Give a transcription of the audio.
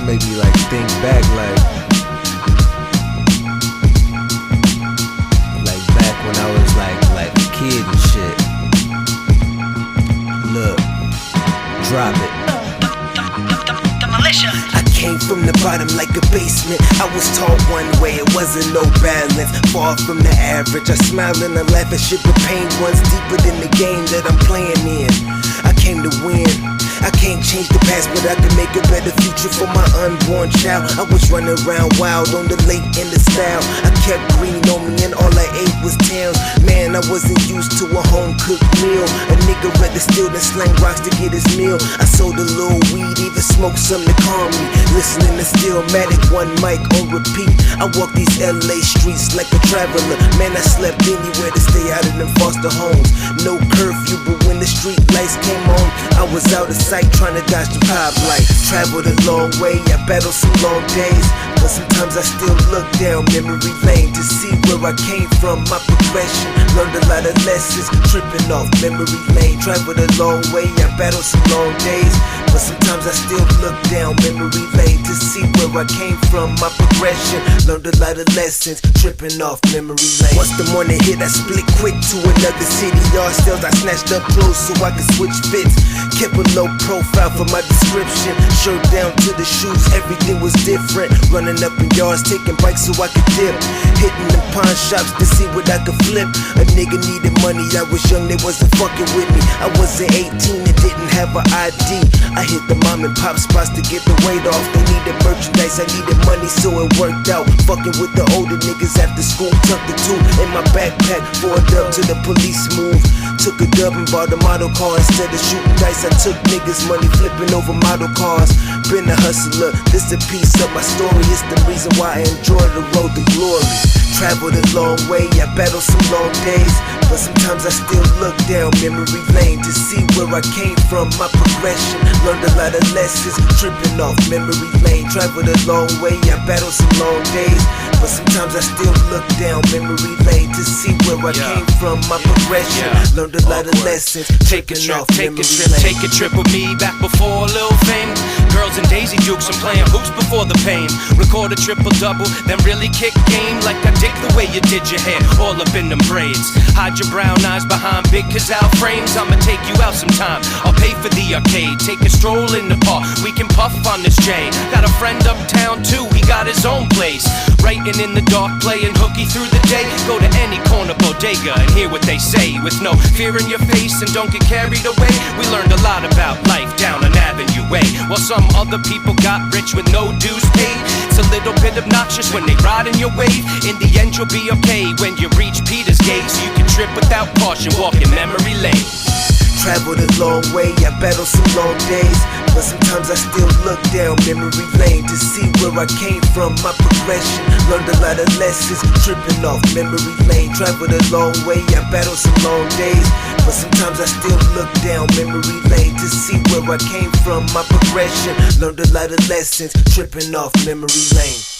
make me like think back like back when I was like a kid and shit. Look, drop it. I came from the bottom like a basement. I was taught one way, it wasn't no balance. Far from the average, I smile and I laugh at shit, but pain runs deeper than the game that I'm playing in. I came to win. I can't change the past, but I can make a better future for my unborn child. I was running around wild on the lake in the style. I kept green on me and all I ate was tails. Man, I wasn't used to a home-cooked meal. A nigga rather steal than slang rocks to get his meal. I sold a little weed, even smoked something to calm me. Listening to Stillmatic, one mic on repeat. I walk these LA streets like a traveler. Man, I slept anywhere to stay out of them foster homes. No curfew, but when the street lights came on, I was out of sight, trying to dodge the pop lights. Traveled a long way, I battled some long days, but sometimes I still look down memory lane to see where I came from, my progression. Learned a lot of lessons, tripping off memory lane. Traveled a long way, I battled some long days, but sometimes I still look down memory lane to see where I came from, my progression. Learned a lot of lessons, tripping off memory lane. Once the morning hit, I split quick to another city. Yard sales, I snatched up clothes so I could switch fits. Kept a low profile for my description. Shirt down to the shoes, everything was different. Running up in yards, taking bikes so I could dip. Hitting them pawn shops to see what I could flip. A nigga needed money, I was young, they wasn't fucking with me. I wasn't 18 and didn't have an ID. I hit the mom and pop spots to get the weight off. They needed merchandise, I needed money, so it worked out. Fucking with the older niggas after school, tucked the two in my backpack for a dub till the police moved. Took a dub and bought a model car instead of shooting dice. I took niggas' money, flipping over model cars. Been a hustler, this a piece of my story. It's the reason why I enjoy the road to glory. Traveled a long way, I battled some long days, but sometimes I still look down memory lane to see where I came from, my progression. Learned a lot of lessons, tripping off memory lane. Traveled a long way, I battled some long days, but sometimes I still look down memory lane to see where I came from, my progression. Learned a lot of lessons, tripping off memory lane. Take a trip with me back before a little fame. Girls and Daisy Dukes, I'm playing hoops before the pain. Record a triple-double, then really kick game like I dig the way you did your hair, all up in them braids. Hide your brown eyes behind big Cazal frames. I'ma take you out sometime, I'll pay for the arcade. Take a stroll in the park, we can puff on this J. Got a friend uptown too, he got his own place. Writing in the dark, playing hooky through the day. Go to any corner bodega and hear what they say. With no fear in your face and don't get carried away. We learned a lot about life down on Avenue A. While some other people got rich with no dues paid. It's a little bit obnoxious when they ride in your wave. In the end you'll be okay when you reach Peter's gate, so you can trip without caution, walk in memory lane. Traveled a long way, I battled some long days, but sometimes I still look down memory lane to see where I came from, my progression. Learned a lot of lessons, tripping off memory lane. Traveled a long way, I battled some long days, but sometimes I still look down memory lane to see where I came from, my progression. Learned a lot of lessons, tripping off memory lane.